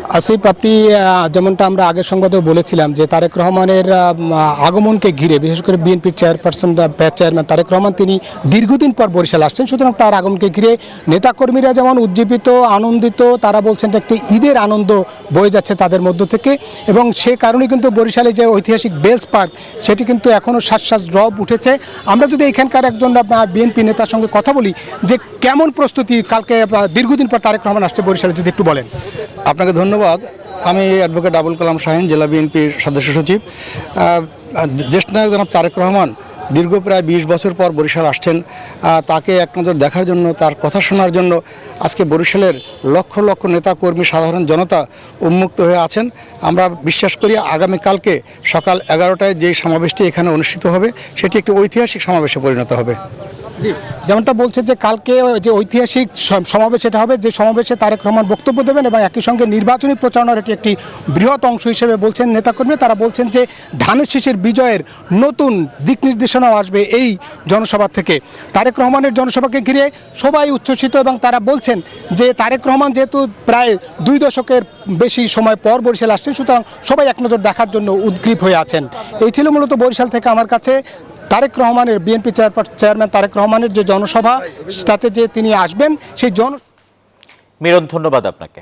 আসিফ, আপনি যেমনটা আমরা আগের সংবাদে বলেছিলাম যে তারেক রহমানের আগমনকে ঘিরে বিশেষ করে বিএনপির চেয়ারম্যান তারেক রহমান তিনি দীর্ঘদিন পর বরিশাল আসছেন, সুতরাং তার আগমনকে ঘিরে নেতাকর্মীরা যেমন উজ্জীবিত আনন্দিত, তারা বলছেন যে একটি ঈদের আনন্দ বয়ে যাচ্ছে তাদের মধ্য থেকে, এবং সে কারণেই কিন্তু বরিশালে যে ঐতিহাসিক বেলস পার্ক সেটি কিন্তু এখনও শ্বাস রব উঠেছে। আমরা যদি এখানকার একজন বিএনপি নেতার সঙ্গে কথা বলি যে কেমন প্রস্তুতি, কালকে দীর্ঘদিন পর তারেক রহমান আসছে বরিশালে, যদি একটু বলেন। আপনাকে ধন্যবাদ। আমি অ্যাডভোকেট আবুল কালাম শাহীন, জেলা বিএনপির সদস্য সচিব। জ্যেষ্ঠ নায়ক জনাব তারেক রহমান দীর্ঘ প্রায় 20 বছর পর বরিশাল আসছেন। তাকে এক নজর দেখার জন্য, তার কথা শোনার জন্য আজকে বরিশালের লক্ষ লক্ষ নেতা কর্মী, সাধারণ জনতা উন্মুক্ত হয়ে আছেন। আমরা বিশ্বাস করি আগামীকালকে সকাল 11টায় যে সমাবেশটি এখানে অনুষ্ঠিত হবে সেটি একটি ঐতিহাসিক সমাবেশে পরিণত হবে। যেমনটা বলছে যে কালকে যে ঐতিহাসিক সমাবেশ এটা হবে, যে সমাবেশে তারেক রহমান বক্তব্য দেবেন এবং একই সঙ্গে নির্বাচনী প্রচারণার এটি একটি বৃহৎ অংশ হিসেবে বলছেন নেতাকর্মী। তারা বলছেন যে ধানের শীষের বিজয়ের নতুন দিক নির্দেশনাও আসবে এই জনসভা থেকে। তারেক রহমানের জনসভাকে ঘিরে সবাই উচ্ছ্বসিত এবং তারা বলছেন যে তারেক রহমান যেহেতু প্রায় 2 দশকের বেশি সময় পর বরিশাল আসছেন, সুতরাং সবাই এক নজর দেখার জন্য উদ্গ্রীব হয়ে আছেন। এই ছিল মূলত বরিশাল থেকে আমার কাছে তারেক রহমানের, বিএনপি চেয়ারম্যান তারেক রহমানের যে জনসভা, তাতে যে তিনি আসবেন সেই মিরন, ধন্যবাদ আপনাকে।